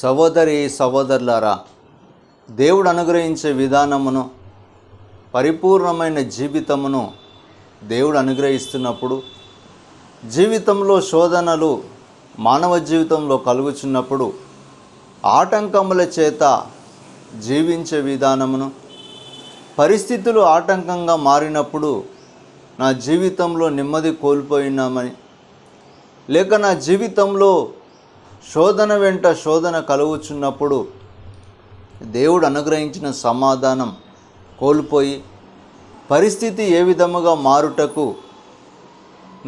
సహోదరి సహోదరులారా, దేవుడు అనుగ్రహించే విధానమును, పరిపూర్ణమైన జీవితమును దేవుడు అనుగ్రహిస్తున్నప్పుడు, జీవితంలో శోధనలు మానవ జీవితంలో కలుగుచున్నప్పుడు, ఆటంకముల చేత జీవించే విధానమును, పరిస్థితులు ఆటంకంగా మారినప్పుడు నా జీవితంలో నెమ్మది కోల్పోయినామని, లేక నా జీవితంలో శోధన వెంట శోధన కలుగుచున్నప్పుడు దేవుడు అనుగ్రహించిన సమాధానం కోల్పోయి పరిస్థితి ఏ విధముగా మారుటకు,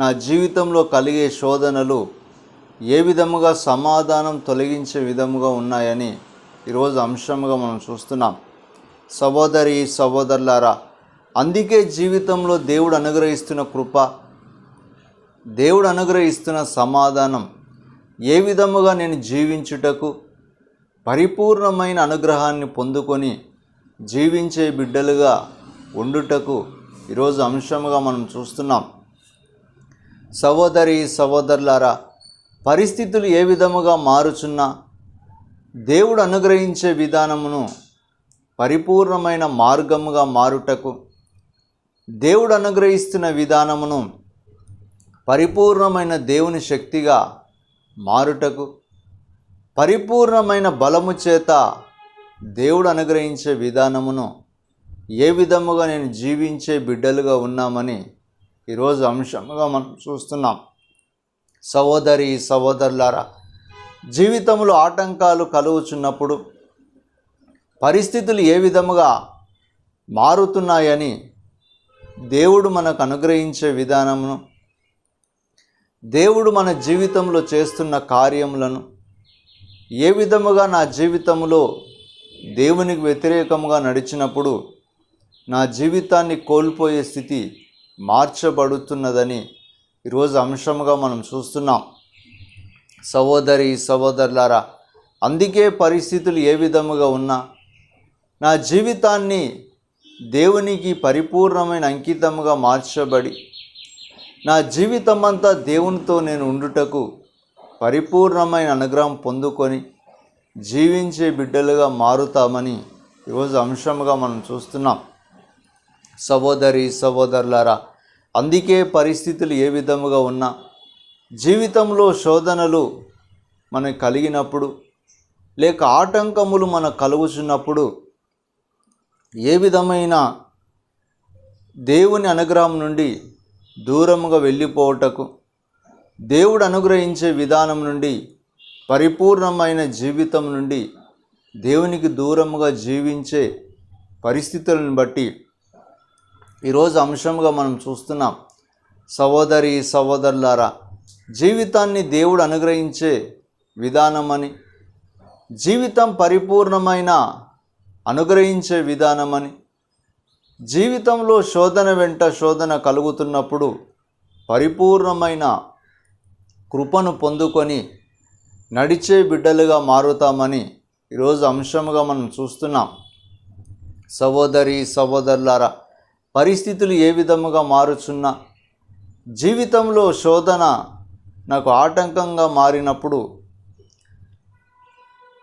నా జీవితంలో కలిగే శోధనలు ఏ విధముగా సమాధానం తొలగించే విధముగా ఉన్నాయని ఈరోజు అంశంగా మనం చూస్తున్నాం. సహోదరి సహోదరులారా, అందుకే జీవితంలో దేవుడు అనుగ్రహిస్తున్న కృప, దేవుడు అనుగ్రహిస్తున్న సమాధానం ఏ విధముగా నేను జీవించుటకు, పరిపూర్ణమైన అనుగ్రహాన్ని పొందుకొని జీవించే బిడ్డలుగా ఉండుటకు ఈరోజు అంశముగా మనం చూస్తున్నాం. సహోదరి సహోదరులారా, పరిస్థితులు ఏ విధముగా మారుచున్నా దేవుడు అనుగ్రహించే విధానమును పరిపూర్ణమైన మార్గముగా మారుటకు, దేవుడు అనుగ్రహిస్తున్న విధానమును పరిపూర్ణమైన దేవుని శక్తిగా మారుటకు, పరిపూర్ణమైన బలము చేత దేవుడు అనుగ్రహించే విధానమును ఏ విధముగా నేను జీవించే బిడ్డలుగా ఉన్నామని ఈరోజు అంశముగా మనం చూస్తున్నాం. సహోదరి సహోదరులారా, జీవితంలో ఆటంకాలు కలుగుచున్నప్పుడు, పరిస్థితులు ఏ విధముగా మారుతున్నాయని దేవుడు మనకు అనుగ్రహించే విధానమును, దేవుడు మన జీవితంలో చేస్తున్న కార్యములను, ఏ విధముగా నా జీవితంలో దేవునికి వ్యతిరేకంగా నడిచినప్పుడు నా జీవితాన్ని కోల్పోయే స్థితి మార్చబడుతున్నదని ఈరోజు అంశముగా మనం చూస్తున్నాం. సహోదరి సహోదరులారా, అందుకే పరిస్థితులు ఏ విధముగా ఉన్నా నా జీవితాన్ని దేవునికి పరిపూర్ణమైన అంకితముగా మార్చబడి, నా జీవితమంతా దేవునితో నేను ఉండుటకు పరిపూర్ణమైన అనుగ్రహం పొందుకొని జీవించే బిడ్డలుగా మారుతామని ఈరోజు అంశముగా మనం చూస్తున్నాం. సహోదరి సహోదరులారా, అందుకే పరిస్థితులు ఏ విధముగా ఉన్నా, జీవితంలో శోధనలు మనకు కలిగినప్పుడు, లేక ఆటంకములు మనకు కలుగుచున్నప్పుడు ఏ విధమైన దేవుని అనుగ్రహం నుండి దూరముగా వెళ్ళిపోవటకు, దేవుడు అనుగ్రహించే విధానం నుండి, పరిపూర్ణమైన జీవితం నుండి దేవునికి దూరముగా జీవించే పరిస్థితులను బట్టి ఈరోజు అంశంగా మనం చూస్తున్నాం. సహోదరి సహోదరులారా, జీవితాన్ని దేవుడు అనుగ్రహించే విధానమని, జీవితం పరిపూర్ణమైన అనుగ్రహించే విధానమని, జీవితంలో శోధన వెంట శోధన కలుగుతున్నప్పుడు పరిపూర్ణమైన కృపను పొందుకొని నడిచే బిడ్డలుగా మారుతామని ఈరోజు అంశముగా మనం చూస్తున్నాం. సహోదరి సహోదరులారా, పరిస్థితులు ఏ విధముగా మారుచున్నా, జీవితంలో శోధన నాకు ఆటంకంగా మారినప్పుడు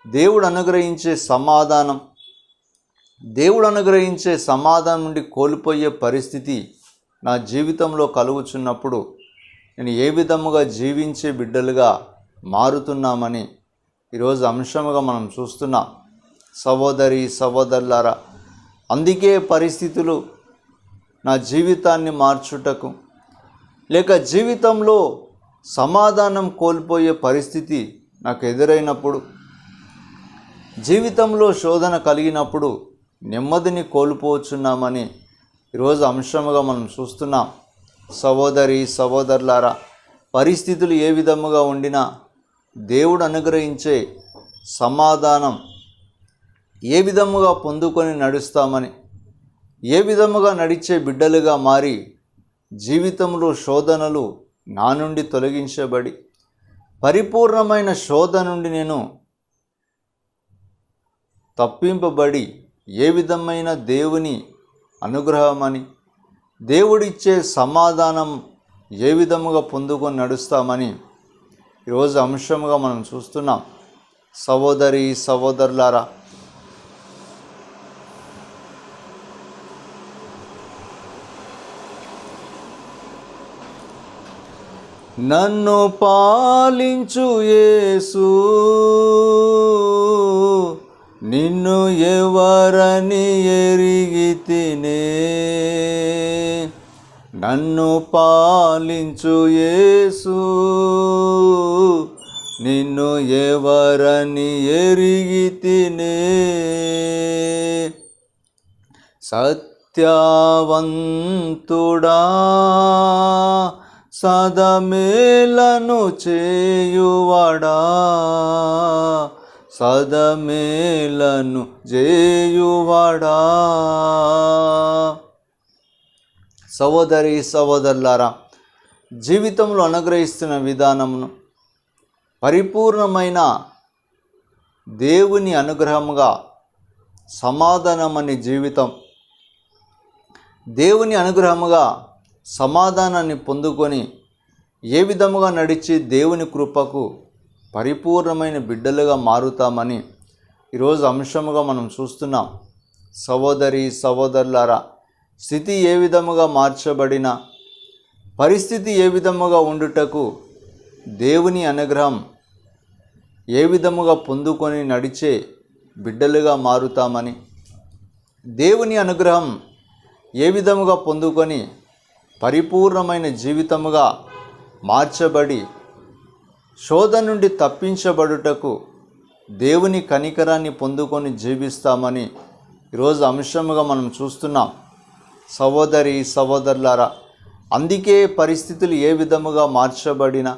దేవుడు అనుగ్రహించే సమాధానం, దేవుడు అనుగ్రహించే సమాధానం నుండి కోల్పోయే పరిస్థితి నా జీవితంలో కలుగుచున్నప్పుడు నేను ఏ విధముగా జీవించే బిడ్డలుగా మారుతున్నామని ఈరోజు అంశముగా మనం చూస్తున్నాం. సహోదరి సహోదరులారా, అందుకే పరిస్థితులు నా జీవితాన్ని మార్చుటకు, లేక జీవితంలో సమాధానం కోల్పోయే పరిస్థితి నాకు ఎదురైనప్పుడు, జీవితంలో శోధన కలిగినప్పుడు నెమ్మదిని కోల్పోతున్నామని ఈరోజు అంశముగా మనం చూస్తున్నాం. సహోదరి సహోదరులారా, పరిస్థితులు ఏ విధముగా ఉండినా దేవుడు అనుగ్రహించే సమాధానం ఏ విధముగా పొందుకొని నడుస్తామని, ఏ విధముగా నడిచే బిడ్డలుగా మారి జీవితంలో శోధనలు నా నుండి తొలగించబడి పరిపూర్ణమైన శోధన నుండి నేను తప్పింపబడి ఏ విధమైన దేవుని అనుగ్రహమని, దేవుడిచ్చే సమాధానం ఏ విధముగా పొందుకొని నడుస్తామని ఈరోజు అంశముగా మనం చూస్తున్నాం. సహోదరి సహోదరులారా, నన్ను పాలించు యేసు, నిన్ను ఎవరని ఎరిగితినే. నన్ను పాలించు యేసు, నిన్ను ఎవరని ఎరిగితినే. సత్యవంతుడా, సదమేలను చేయువాడా, సదమేలను చేయువాడా. సహోదరి సహోదరులారా, జీవితంలో అనుగ్రహిస్తున్న విధానమును పరిపూర్ణమైన దేవుని అనుగ్రహముగా సమాధానమని జీవితం, దేవుని అనుగ్రహముగా సమాధానాన్ని పొందుకొని ఏ విధముగా నడిచి దేవుని కృపకు పరిపూర్ణమైన బిడ్డలుగా మారుతామని ఈరోజు అంశముగా మనం చూస్తున్నాం. సహోదరి సహోదరులారా, స్థితి ఏ విధముగా మార్చబడిన, పరిస్థితి ఏ విధముగా ఉండుటకు దేవుని అనుగ్రహం ఏ విధముగా పొందుకొని నడిచే బిడ్డలుగా మారుతామని, దేవుని అనుగ్రహం ఏ విధముగా పొందుకొని పరిపూర్ణమైన జీవితముగా మార్చబడి శోధన నుండి తప్పించబడుటకు దేవుని కనికరాన్ని పొందుకొని జీవిస్తామని ఈరోజు అంశముగా మనం చూస్తున్నాం. సహోదరి సహోదరులారా, అందుకే పరిస్థితులు ఏ విధముగా మార్చబడిన,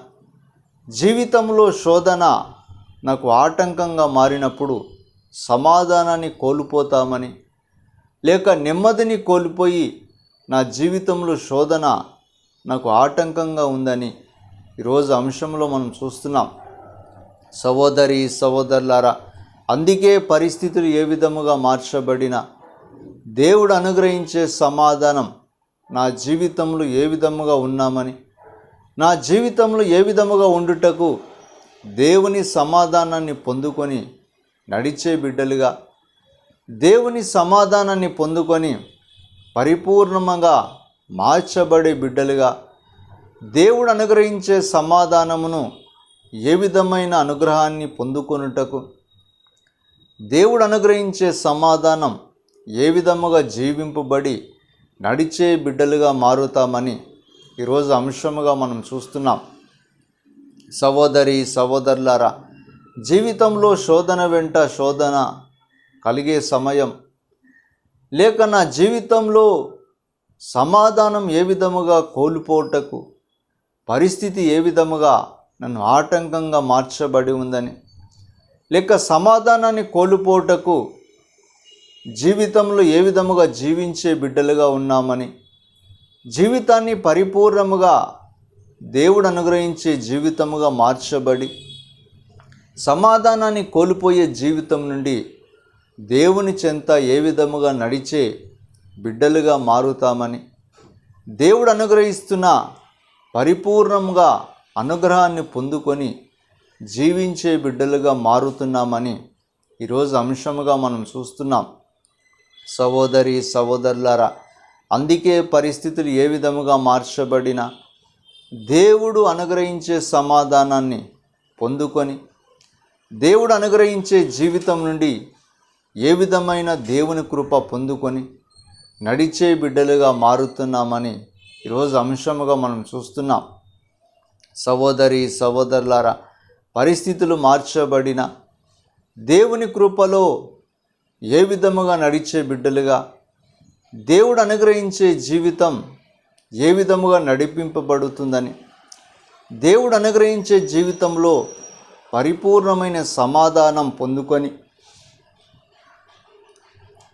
జీవితంలో శోధన నాకు ఆటంకంగా మారినప్పుడు సమాధానాన్ని కోల్పోతామని, లేక నెమ్మదిని కోల్పోయి నా జీవితంలో శోధన నాకు ఆటంకంగా ఉందని ఈరోజు అంశంలో మనం చూస్తున్నాం. సహోదరి సహోదరులారా, అందుకే పరిస్థితులు ఏ విధముగా మార్చబడిన దేవుడు అనుగ్రహించే సమాధానం నా జీవితంలో ఏ విధముగా ఉన్నామని, నా జీవితంలో ఏ విధముగా ఉండుటకు దేవుని సమాధానాన్ని పొందుకొని నడిచే బిడ్డలుగా, దేవుని సమాధానాన్ని పొందుకొని పరిపూర్ణంగా మార్చబడే బిడ్డలుగా, దేవుడు అనుగ్రహించే సమాధానమును ఏ విధమైన అనుగ్రహాన్ని పొందుకొనుటకు, దేవుడు అనుగ్రహించే సమాధానం ఏ విధముగా జీవింపబడి నడిచే బిడ్డలుగా మారుతామని ఈరోజు అంశముగా మనం చూస్తున్నాం. సహోదరి సహోదరులారా, జీవితంలో శోధన వెంట శోధన కలిగే సమయం, లేక నా జీవితంలో సమాధానం ఏ విధముగా కోల్పోటకు పరిస్థితి ఏ విధముగా నన్ను ఆటంకంగా మార్చబడి ఉందని, లేక సమాధానాన్ని కోల్పోటకు జీవితంలో ఏ విధముగా జీవించే బిడ్డలుగా ఉన్నామని, జీవితాన్ని పరిపూర్ణముగా దేవుడు అనుగ్రహించే జీవితముగా మార్చబడి సమాధానాన్ని కోల్పోయే జీవితం నుండి దేవుని చెంత ఏ విధముగా నడిచే బిడ్డలుగా మారుతామని, దేవుడు అనుగ్రహిస్తున్న పరిపూర్ణంగా అనుగ్రహాన్ని పొందుకొని జీవించే బిడ్డలుగా మారుతున్నామని ఈరోజు అంశముగా మనం చూస్తున్నాం. సహోదరి సహోదరులారా, అందుకే పరిస్థితులు ఏ విధముగా మార్చబడిన దేవుడు అనుగ్రహించే సమాధానాన్ని పొందుకొని దేవుడు అనుగ్రహించే జీవితం నుండి ఏ విధమైన దేవుని కృప పొందుకొని నడిచే బిడ్డలుగా మారుతున్నామని ఈరోజు అంశముగా మనం చూస్తున్నాం. సహోదరి సహోదరులారా, పరిస్థితులు మార్చబడిన దేవుని కృపలో ఏ విధముగా నడిచే బిడ్డలుగా, దేవుడు అనుగ్రహించే జీవితం ఏ విధముగా నడిపింపబడుతుందని, దేవుడు అనుగ్రహించే జీవితంలో పరిపూర్ణమైన సమాధానం పొందుకొని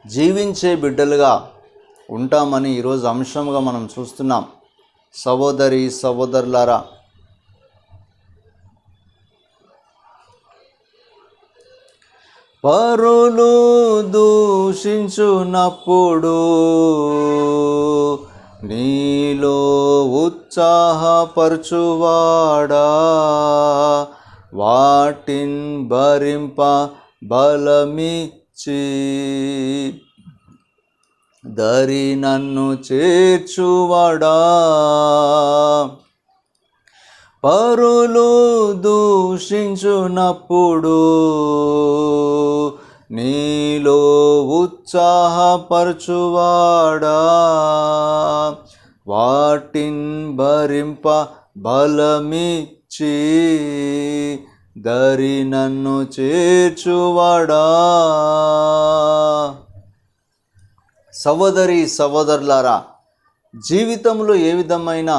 జీవించే బిడ్డలుగా ఉంటామని ఈరోజు అంశంగా మనం చూస్తున్నాం. సహోదరి సహోదరులారా, పరులు దూషించునప్పుడు నీలో ఉత్సాహపరచువాడా, వాటిన్ భరింప బలమిచ్చి దరి నన్ను చేర్చువడా. పరులు దూషించునప్పుడు నీలో ఉత్సాహపరచువాడా. వాటిన్ భరింప బలమిచ్చి దరి నన్ను చేర్చువాడా. సహోదరి సహోదరులారా, జీవితంలో ఏ విధమైన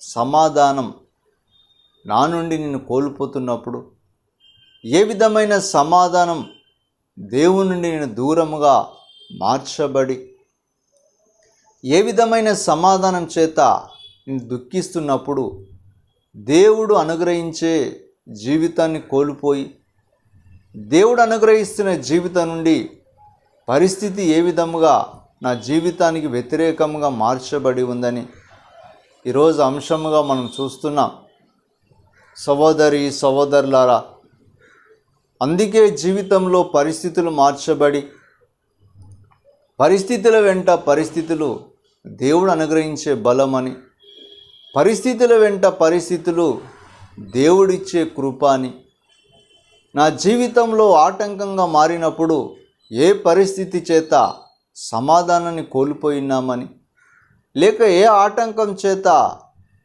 సమాధానం నా నుండి నేను కోల్పోతున్నప్పుడు, ఏ విధమైన సమాధానం దేవుని నుండి నేను దూరముగా మార్చబడి, ఏ విధమైన సమాధానం చేత నేను దుఃఖిస్తున్నప్పుడు దేవుడు అనుగ్రహించే జీవితాన్ని కోల్పోయి, దేవుడు అనుగ్రహిస్తున్న జీవితం నుండి పరిస్థితి ఏ విధముగా నా జీవితానికి వ్యతిరేకంగా మార్చబడి ఉందని ఈరోజు అంశముగా మనం చూస్తున్నాం. సహోదరి సహోదరులారా, అందుకే జీవితంలో పరిస్థితులు మార్చబడి, పరిస్థితుల వెంట పరిస్థితులు దేవుడు అనుగ్రహించే బలమని, పరిస్థితుల వెంట పరిస్థితులు దేవుడిచ్చే కృప అని, నా జీవితంలో ఆటంకంగా మారినప్పుడు ఏ పరిస్థితి చేత సమాధానాన్ని కోల్పోయినామని, లేక ఏ ఆటంకం చేత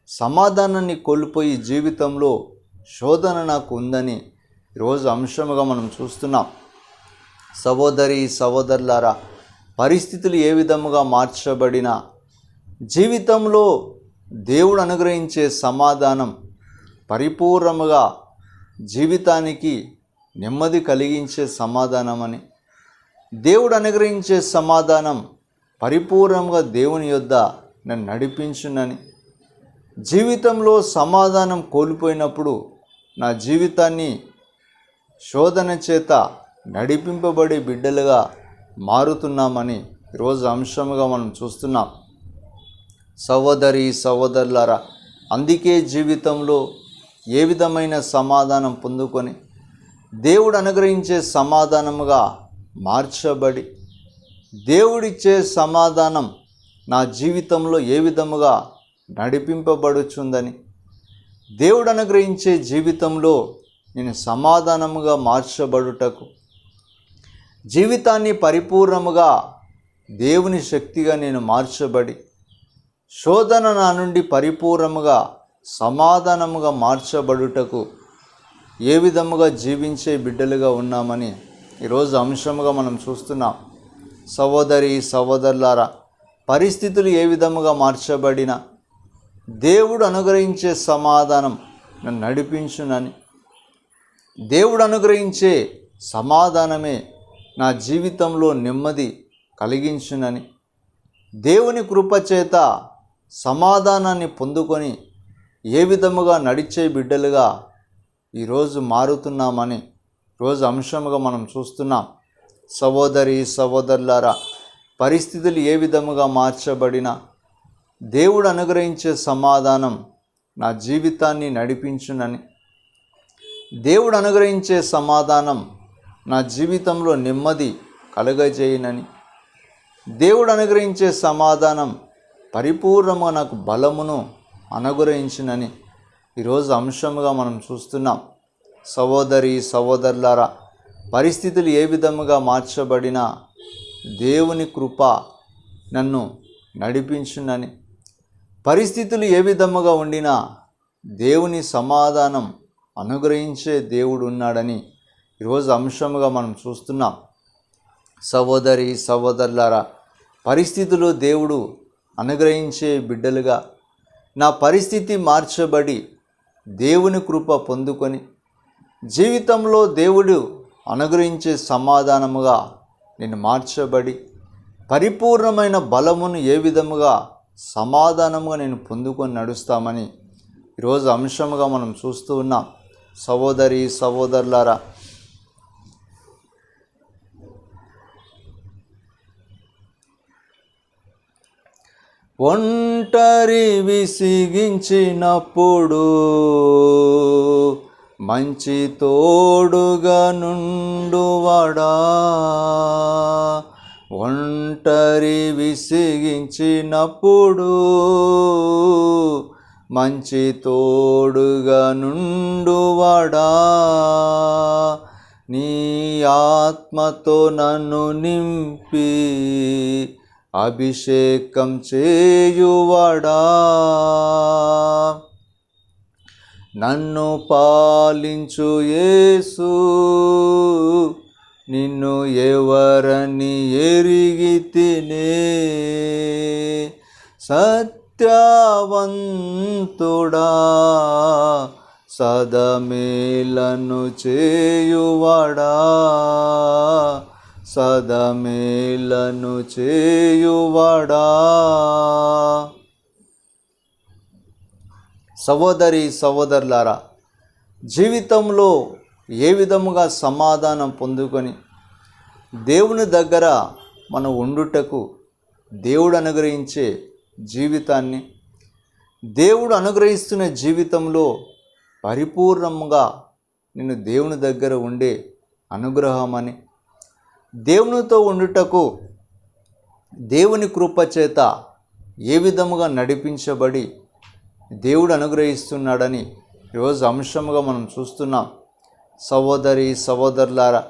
సమాధానాన్ని కోల్పోయి జీవితంలో శోధన నాకు ఉందని ఈరోజు అంశముగా మనం చూస్తున్నాం. సహోదరి సహోదరులారా, పరిస్థితులు ఏ విధముగా మార్చబడినా జీవితంలో దేవుడు అనుగ్రహించే సమాధానం పరిపూర్ణముగా జీవితానికి నెమ్మది కలిగించే సమాధానమని, దేవుడు అనుగ్రహించే సమాధానం పరిపూర్ణంగా దేవుని యొద్ద నన్ను నడిపించునని, జీవితంలో సమాధానం కోల్పోయినప్పుడు నా జీవితాన్ని శోధన చేత నడిపింపబడే బిడ్డలుగా మారుతున్నామని ఈరోజు అంశముగా మనం చూస్తున్నాం. సహోదరి సహోదరులారా, అందుకే జీవితంలో ఏ విధమైన సమాధానం పొందుకొని దేవుడు అనుగ్రహించే సమాధానముగా మార్చబడి, దేవుడిచ్చే సమాధానం నా జీవితంలో ఏ విధముగా నడిపింపబడుచుందని, దేవుడు అనుగ్రహించే జీవితంలో నేను సమాధానముగా మార్చబడుటకు, జీవితాన్ని పరిపూర్ణముగా దేవుని శక్తిగా నేను మార్చబడి, శోధన నా నుండి పరిపూర్ణముగా సమాధానముగా మార్చబడుటకు ఏ విధముగా జీవించే బిడ్డలుగా ఉన్నామని ఈరోజు అంశముగా మనం చూస్తున్నాం. సహోదరి సహోదరులారా, పరిస్థితులు ఏ విధముగా మార్చబడినా దేవుడు అనుగ్రహించే సమాధానం నన్ను నడిపించునని, దేవుడు అనుగ్రహించే సమాధానమే నా జీవితంలో నెమ్మది కలిగించునని, దేవుని కృపచేత సమాధానాన్ని పొందుకొని ఏ విధముగా నడిచే బిడ్డలుగా ఈరోజు మారుతున్నామని రోజు అంశముగా మనం చూస్తున్నాం. సహోదరి సహోదరులారా, పరిస్థితులు ఏ విధముగా మార్చబడినా దేవుడు అనుగ్రహించే సమాధానం నా జీవితాన్ని నడిపించునని, దేవుడు అనుగ్రహించే సమాధానం నా జీవితంలో నెమ్మది కలుగజేయనని, దేవుడు అనుగ్రహించే సమాధానం పరిపూర్ణంగా నాకు బలమును అనుగ్రహించునని ఈరోజు అంశముగా మనం చూస్తున్నాం. సహోదరి సహోదరులారా, పరిస్థితులు ఏ విధముగా మార్చబడినా దేవుని కృప నన్ను నడిపించునని, పరిస్థితులు ఏ విధముగా ఉండినా దేవుని సమాధానం అనుగ్రహించే దేవుడు ఉన్నాడని ఈరోజు అంశముగా మనం చూస్తున్నాం. సహోదరి సహోదరులారా, పరిస్థితులు దేవుడు అనుగ్రహించే బిడ్డలుగా, నా పరిస్థితి మార్చబడి దేవుని కృప పొందుకొని జీవితంలో దేవుడు అనుగ్రహించే సమాధానముగా నేను మార్చబడి పరిపూర్ణమైన బలమును ఏ విధముగా సమాధానముగా నేను పొందుకొని నడుస్తామని ఈరోజు అంశముగా మనం చూస్తూ ఉన్నాం. సహోదరి సహోదరులారా, ఒంటరి విసిగించినప్పుడు మంచి తోడుగా నుండువాడా, ఒంటరి విసిగించినప్పుడు మంచి తోడుగా నుండువాడా, నీ ఆత్మతో నన్ను నింపి అభిషేకం చేయువాడా, నన్ను పాలించు యేసు, నిన్ను ఎవరని ఎరిగితినే, సత్యవంతుడా సదమేలను చేయువాడా, సదమేలను చేయువాడా. సహోదరి సహోదరులారా, జీవితంలో ఏ విధముగా సమాధానం పొందుకొని దేవుని దగ్గర మనం ఉండుటకు దేవుడు అనుగ్రహించే జీవితాన్ని, దేవుడు అనుగ్రహిస్తున్న జీవితంలో పరిపూర్ణంగా నేను దేవుని దగ్గర ఉండే అనుగ్రహమని, దేవునితో ఉండుటకు దేవుని కృప చేత ఏ విధముగా నడిపించబడి దేవుడు అనుగ్రహిస్తున్నాడని ఈరోజు అంశముగా మనం చూస్తున్నాం. సహోదరి సహోదరులారా,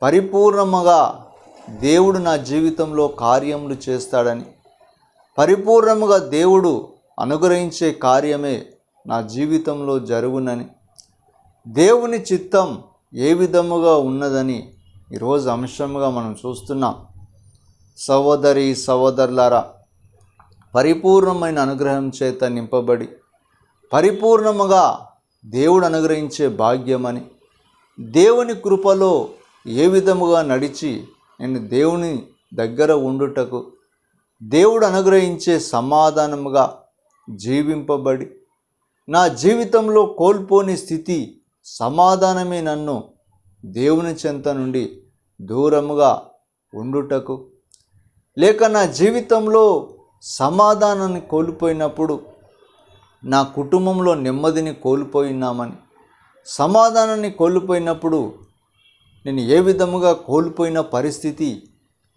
పరిపూర్ణముగా దేవుడు నా జీవితంలో కార్యములు చేస్తాడని, పరిపూర్ణముగా దేవుడు అనుగ్రహించే కార్యమే నా జీవితంలో జరుగునని, దేవుని చిత్తం ఏ విధముగా ఉన్నదని ఈరోజు అంశముగా మనం చూస్తున్నాం. సహోదరి సహోదరులారా, పరిపూర్ణమైన అనుగ్రహం చేత నింపబడి పరిపూర్ణముగా దేవుడు అనుగ్రహించే భాగ్యమని, దేవుని కృపలో ఏ విధముగా నడిచి నేను దేవుని దగ్గర ఉండుటకు దేవుడు అనుగ్రహించే సమాధానముగా జీవింపబడి నా జీవితంలో కోల్పోని స్థితి సమాధానమే నన్ను దేవుని చెంత నుండి దూరముగా ఉండుటకు, లేక నా జీవితంలో సమాధానాన్ని కోల్పోయినప్పుడు నా కుటుంబంలో నెమ్మదిని కోల్పోయినామని, సమాధానాన్ని కోల్పోయినప్పుడు నేను ఏ విధముగా కోల్పోయిన పరిస్థితి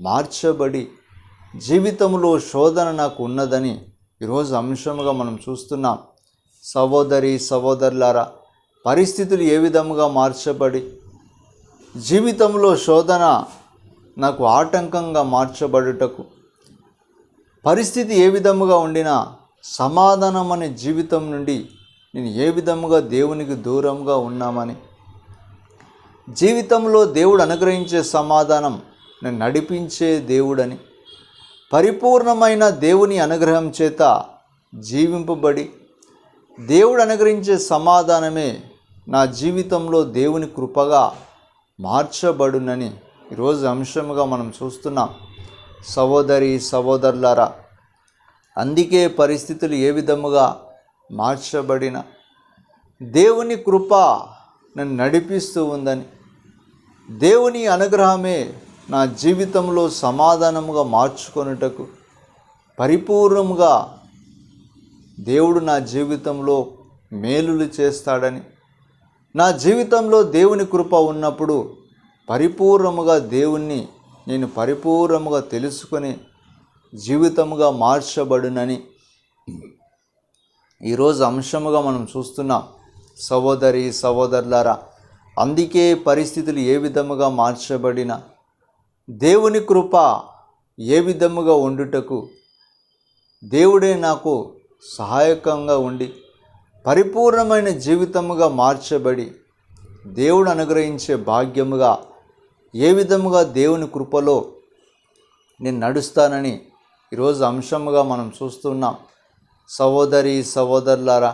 మార్చబడి జీవితంలో శోధన నాకు ఉన్నదని ఈరోజు అంశముగా మనం చూస్తున్నాం. సహోదరి సహోదరులారా, పరిస్థితులు ఏ విధముగా మార్చబడి జీవితంలో శోధన నాకు ఆటంకంగా మార్చబడుటకు, పరిస్థితి ఏ విధముగా ఉండినా సమాధానం అనే జీవితం నుండి నేను ఏ విధముగా దేవునికి దూరంగా ఉన్నామని, జీవితంలో దేవుడు అనుగ్రహించే సమాధానం నేను నడిపించే దేవుడని, పరిపూర్ణమైన దేవుని అనుగ్రహం చేత జీవింపబడి దేవుడు అనుగ్రహించే సమాధానమే నా జీవితంలో దేవుని కృపగా మార్చబడునని ఈరోజు అంశముగా మనం చూస్తున్నాం. సహోదరి సహోదరులారా, అందుకే పరిస్థితులు ఏ విధముగా మార్చబడిన దేవుని కృప నన్ను నడిపిస్తూ ఉందని, దేవుని అనుగ్రహమే నా జీవితంలో సమాధానముగా మార్చుకొనుటకు, పరిపూర్ణముగా దేవుడు నా జీవితంలో మేలులు చేస్తాడని, నా జీవితంలో దేవుని కృప ఉన్నప్పుడు పరిపూర్ణముగా దేవుణ్ణి నేను పరిపూర్ణముగా తెలుసుకొని జీవితముగా మార్చబడునని ఈరోజు అంశముగా మనం చూస్తున్నాం. సహోదరి సహోదరులారా, అందుకే పరిస్థితులు ఏ విధముగా మార్చబడిన దేవుని కృప ఏ విధముగా ఉండుటకు దేవుడే నాకు సహాయకంగా ఉండి పరిపూర్ణమైన జీవితముగా మార్చబడి దేవుడు అనుగ్రహించే భాగ్యముగా ఏ విధముగా దేవుని కృపలో నేను నడుస్తానని ఈరోజు అంశముగా మనం చూస్తున్నాం. సహోదరి సహోదరులారా,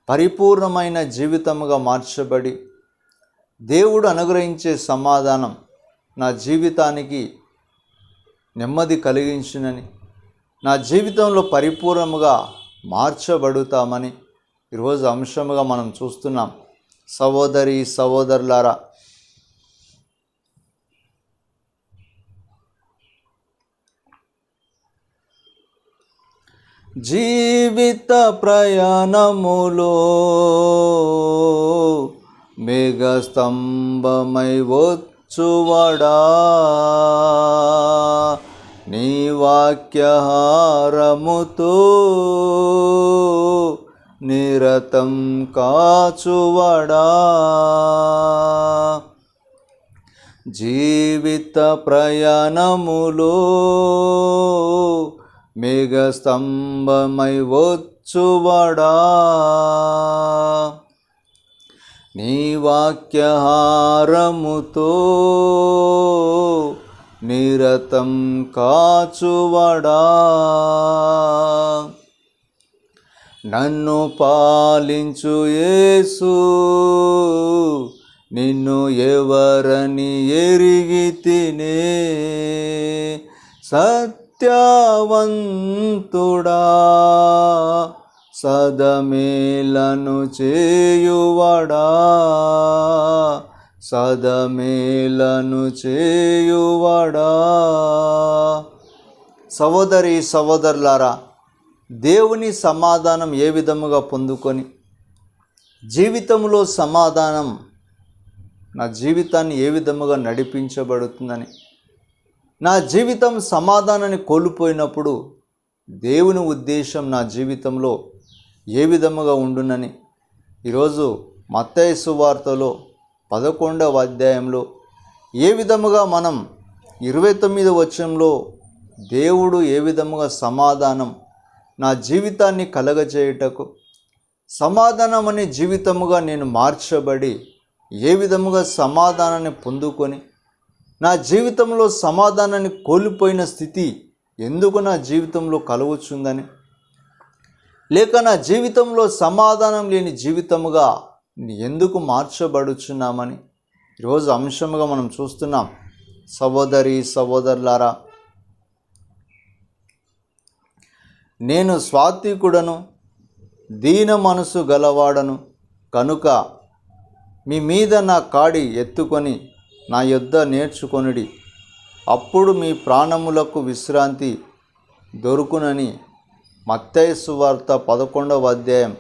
పరిపూర్ణమైన జీవితముగా మార్చబడి దేవుడు అనుగ్రహించే సమాధానం నా జీవితానికి నెమ్మది కలిగించునని, నా జీవితంలో పరిపూర్ణముగా మార్చబడుతామని ఈరోజు అంశముగా మనం చూస్తున్నాం. సహోదరి సహోదరులారా, జీవిత ప్రయాణములో మేఘస్తంభమై వచ్చువడా, నీ వాక్యహారముతో నిరతం కాచువడా, జీవిత ప్రయాణములో మేఘస్తంభమై వచ్చువడా, నీ వాక్యహారముతో నిరతం కాచువడా, నన్ను పాలించు యేసు, నిన్ను ఎవరని ఎరిగితినే, సత్యవంతుడా సదమేలను చేయువడా, సదమేలను చేయువడా. సహోదరి సహోదరులారా, దేవుని సమాధానం ఏ విధముగా పొందుకొని జీవితంలో సమాధానం నా జీవితాన్ని ఏ విధముగా నడిపించబడుతుందని, నా జీవితం సమాధానాన్ని కోల్పోయినప్పుడు దేవుని ఉద్దేశం నా జీవితంలో ఏ విధముగా ఉండునని ఈరోజు మత్తయి సువార్తలో 11వ అధ్యాయంలో ఏ విధముగా మనం 29వ వచనంలో దేవుడు ఏ విధముగా సమాధానం నా జీవితాన్ని కలగజేయుటకు, సమాధానం అనే జీవితముగా నేను మార్చబడి ఏ విధముగా సమాధానాన్ని పొందుకొని నా జీవితంలో సమాధానాన్ని కోల్పోయిన స్థితి ఎందుకు నా జీవితంలో కలుగుతుందని, లేక నా జీవితంలో సమాధానం లేని జీవితముగా ఎందుకు మార్చబడుచున్నామని ఈరోజు అంశముగా మనం చూస్తున్నాం. సహోదరి సహోదరులారా, నేను సాత్వికుడను, దీన మనసు గలవాడను కనుక మీ మీద నా కాడి ఎత్తుకొని నా యొద్ద నేర్చుకొనుడి, అప్పుడు మీ ప్రాణములకు విశ్రాంతి దొరుకునని మత్తయి సువార్త 11వ అధ్యాయం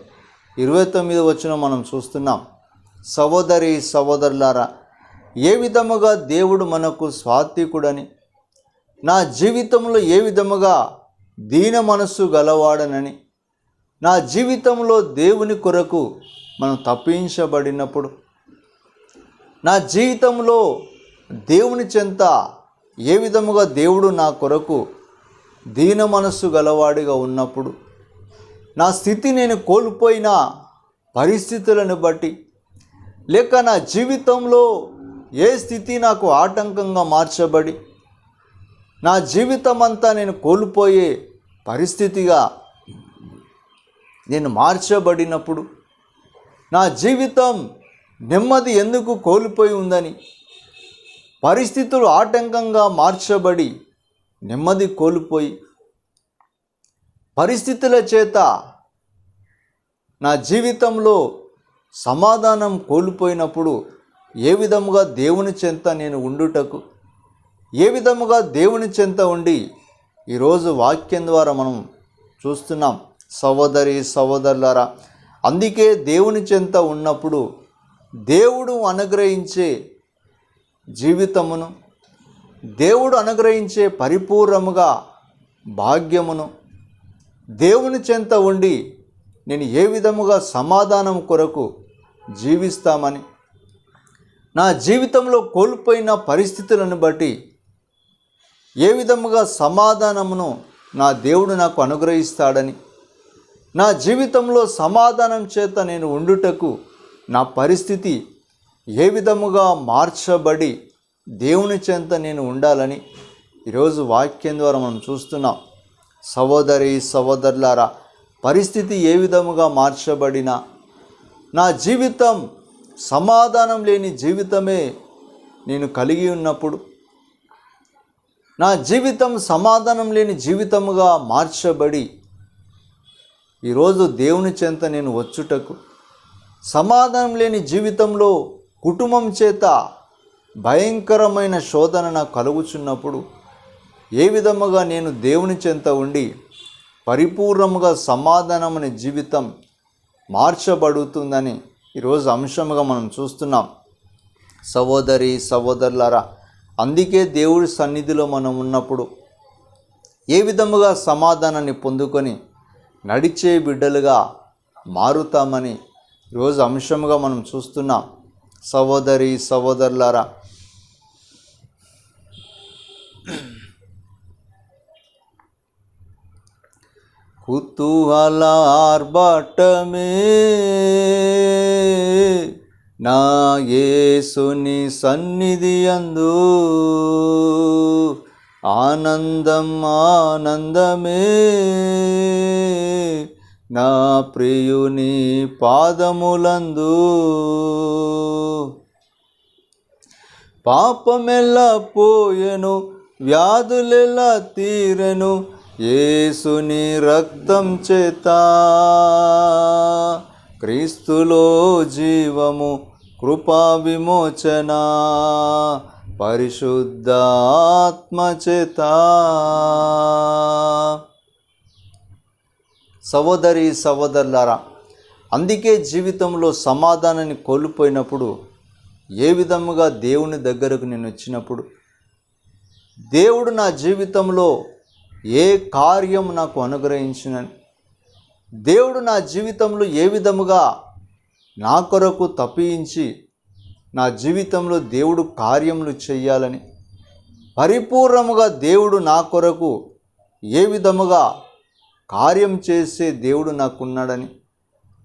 29వ వచనం మనం చూస్తున్నాం. సహోదరి సహోదరులారా, ఏ విధముగా దేవుడు మనకు సాత్వికుడని, నా జీవితంలో ఏ విధముగా దీన మనస్సు గలవాడనని, నా జీవితంలో దేవుని కొరకు మనం తప్పించబడినప్పుడు, నా జీవితంలో దేవుని చెంత ఏ విధముగా దేవుడు నా కొరకు దీన మనస్సు గలవాడిగా ఉన్నప్పుడు, నా స్థితి నేను కోల్పోయిన పరిస్థితులను బట్టి, లేక నా జీవితంలో ఏ స్థితి నాకు ఆటంకంగా మార్చబడి నా జీవితం అంతా నేను కోల్పోయే పరిస్థితిగా నేను మార్చబడినప్పుడు, నా జీవితం నెమ్మది ఎందుకు కోల్పోయి ఉందని, పరిస్థితులు ఆటంకంగా మార్చబడి నెమ్మది కోల్పోయి పరిస్థితుల చేత నా జీవితంలో సమాధానం కోల్పోయినప్పుడు ఏ విధముగా దేవుని చెంత నేను ఉండుటకు, ఏ విధముగా దేవుని చెంత ఉండి ఈరోజు వాక్యం ద్వారా మనం చూస్తున్నాం. సహోదరి సహోదరులారా, అందుకే దేవుని చెంత ఉన్నప్పుడు దేవుడు అనుగ్రహించే జీవితమును, దేవుడు అనుగ్రహించే పరిపూర్ణముగా భాగ్యమును, దేవుని చెంత ఉండి నేను ఏ విధముగా సమాధానం కొరకు జీవిస్తామని, నా జీవితంలో కోల్పోయిన పరిస్థితులను బట్టి ఏ విధముగా సమాధానమును నా దేవుడు నాకు అనుగ్రహిస్తాడని, నా జీవితంలో సమాధానం చేత నేను ఉండుటకు నా పరిస్థితి ఏ విధముగా మార్చబడి దేవుని చెంత నేను ఉండాలని ఈరోజు వాక్యం ద్వారా మనం చూస్తున్నాం. సహోదరి సహోదరులారా, పరిస్థితి ఏ విధముగా మార్చబడినా నా జీవితం సమాధానం లేని జీవితమే నేను కలిగి ఉన్నప్పుడు, నా జీవితం సమాధానం లేని జీవితముగా మార్చబడి ఈరోజు దేవుని చెంత నేను వచ్చుటకు, సమాధానం లేని జీవితంలో కుటుంబం చేత భయంకరమైన శోధన నాకు కలుగుచున్నప్పుడు ఏ విధముగా నేను దేవుని చెంత ఉండి పరిపూర్ణముగా సమాధానమైన జీవితం మార్చబడుతుందని ఈరోజు అంశంగా మనం చూస్తున్నాం. సహోదరి సహోదరులారా, అందుకే దేవుడి సన్నిధిలో మనం ఉన్నప్పుడు ఏ విధముగా సమాధానాన్ని పొందుకొని నడిచే బిడ్డలుగా మారుతామని ఈరోజు అంశంగా మనం చూస్తున్నాం. సహోదరి సహోదరులారా, కుతూహల ఆర్భాటమే నా యేసుని సన్నిధి యందు, ఆనందం ఆనందమే నా ప్రియుని పాదములందు. పాపమెల్లా పోయెను, వ్యాధులెల్లా తీరెను యేసుని రక్తం చేత. క్రీస్తులో జీవము, కృపా విమోచన, పరిశుద్ధ ఆత్మ చేత. సహోదరి సహోదరులారా, అందుకే జీవితంలో సమాధానాన్ని కోల్పోయినప్పుడు ఏ విధముగా దేవుని దగ్గరకు నేను వచ్చినప్పుడు దేవుడు నా జీవితంలో ఏ కార్యం నాకు అనుగ్రహించినని, దేవుడు నా జీవితంలో ఏ విధముగా నా కొరకు తప్పించి నా జీవితంలో దేవుడు కార్యములు చేయాలని, పరిపూర్ణముగా దేవుడు నా కొరకు ఏ విధముగా కార్యం చేసే దేవుడు నాకున్నాడని,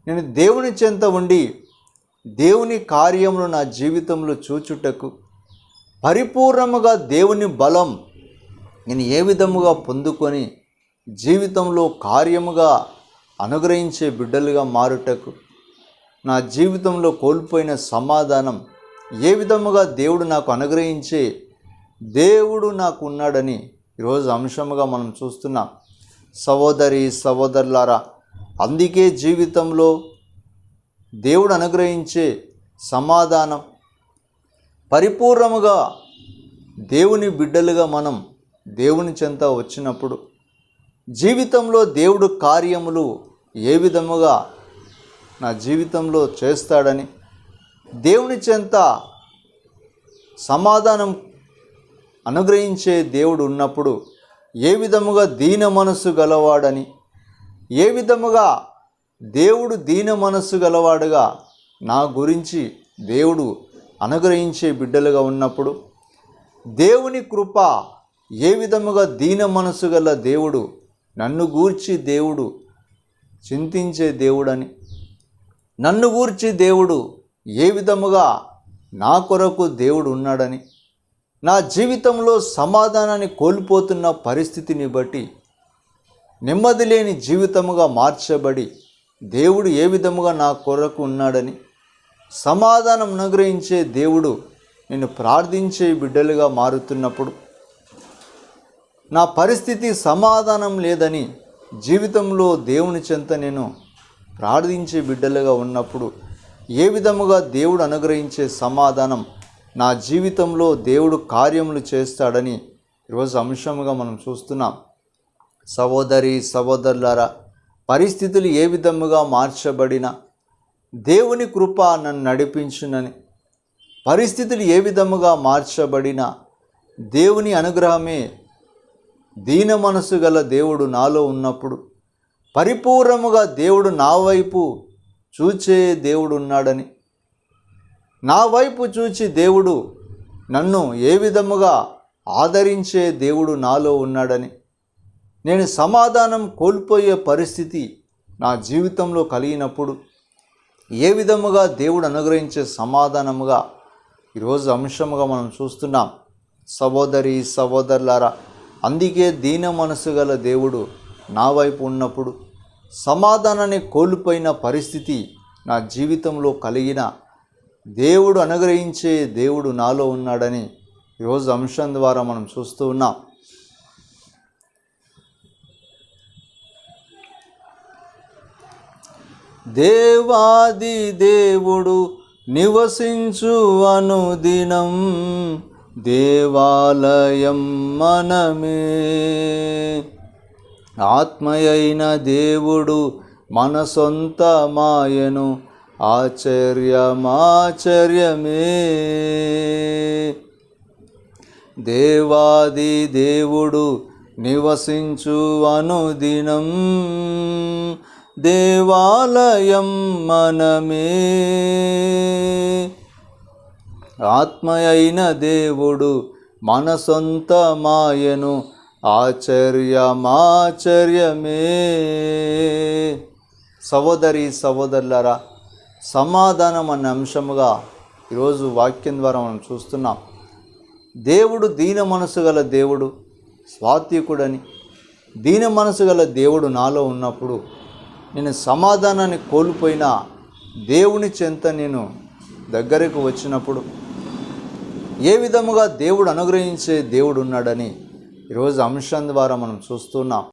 నేను దేవుని చెంత ఉండి దేవుని కార్యములు నా జీవితంలో చూచుటకు, పరిపూర్ణముగా దేవుని బలం నేను ఏ విధముగా పొందుకొని జీవితంలో కార్యముగా అనుగ్రహించే బిడ్డలుగా మారుటకు, నా జీవితంలో కోల్పోయిన సమాధానం ఏ విధముగా దేవుడు నాకు అనుగ్రహించే దేవుడు నాకు ఉన్నాడని ఈరోజు అంశముగా మనం చూస్తున్నాం. సహోదరి సహోదరులారా, అందుకే జీవితంలో దేవుడు అనుగ్రహించే సమాధానం, పరిపూర్ణముగా దేవుని బిడ్డలుగా మనం దేవుని చెంత వచ్చినప్పుడు జీవితంలో దేవుడు కార్యములు ఏ విధముగా నా జీవితంలో చేస్తాడని, దేవుని చెంత సమాధానం అనుగ్రహించే దేవుడు ఉన్నప్పుడు ఏ విధముగా దీన మనస్సు గలవాడని, ఏ విధముగా దేవుడు దీన మనస్సు గలవాడుగా నా గురించి దేవుడు అనుగ్రహించే బిడ్డలుగా ఉన్నప్పుడు, దేవుని కృప ఏ విధముగా దీన మనస్సు గల దేవుడు నన్ను గూర్చి దేవుడు చింతించే దేవుడని, నన్ను గూర్చి దేవుడు ఏ విధముగా నా కొరకు దేవుడు ఉన్నాడని, నా జీవితంలో సమాధానాన్ని కోల్పోతున్న పరిస్థితిని బట్టి నెమ్మది లేని జీవితముగా మార్చబడి దేవుడు ఏ విధముగా నా కొరకు ఉన్నాడని, సమాధానం అనుగ్రహించే దేవుడు నేను ప్రార్థించే బిడ్డలుగా మారుతున్నప్పుడు, నా పరిస్థితి సమాధానం లేదని జీవితంలో దేవుని చెంత నేను ప్రార్థించే బిడ్డలుగా ఉన్నప్పుడు ఏ విధముగా దేవుడు అనుగ్రహించే సమాధానం నా జీవితంలో దేవుడు కార్యములు చేస్తాడని ఈరోజు అంశముగా మనం చూస్తున్నాం. సహోదరి సహోదరులారా, పరిస్థితులు ఏ విధముగా మార్చబడిన దేవుని కృప నన్ను నడిపించునని, పరిస్థితులు ఏ విధముగా మార్చబడిన దేవుని అనుగ్రహమే దీన మనసు గల దేవుడు నాలో ఉన్నప్పుడు, పరిపూర్ణముగా దేవుడు నా వైపు చూచే దేవుడు ఉన్నాడని, నా వైపు చూచి దేవుడు నన్ను ఏ విధముగా ఆదరించే దేవుడు నాలో ఉన్నాడని, నేను సమాధానం కోల్పోయే పరిస్థితి నా జీవితంలో కలిగినప్పుడు ఏ విధముగా దేవుడు అనుగ్రహించే సమాధానముగా ఈరోజు అంశముగా మనం చూస్తున్నాం. సహోదరి సహోదరులారా, అందుకే దీన మనసు గల దేవుడు నా వైపు ఉన్నప్పుడు, సమాధానాన్ని కోల్పోయిన పరిస్థితి నా జీవితంలో కలిగిన దేవుడు అనుగ్రహించే దేవుడు నాలో ఉన్నాడని ఈరోజు అంశం ద్వారా మనం చూస్తూ ఉన్నాం. దేవాది దేవుడు నివసించు అనుదినం దేవాలయం మనమే, ఆత్మయైన దేవుడు మన సొంత మాయను ఆశ్చర్యమాశ్చర్యమే. దేవాది దేవుడు నివసించు అనుదినం దేవాలయం మనమే. ఆత్మయైన దేవుడు మన సొంతమాయను ఆశ్చర్యమాశ్చర్యమే. సహోదరి సహోదరులారా, సమాధానం అనే అంశముగా ఈరోజు వాక్యం ద్వారా మనం చూస్తున్నాం. దేవుడు దీన మనసు గల దేవుడు, స్వాత్వికుడని. దీన మనసు గల దేవుడు నాలో ఉన్నప్పుడు నేను సమాధానాన్ని కోల్పోయిన దేవుని చెంత నేను దగ్గరకు వచ్చినప్పుడు ఏ విధముగా దేవుడు అనుగ్రహించే దేవుడు ఉన్నాడని ఈరోజు అంశం ద్వారా మనం చూస్తున్నాం.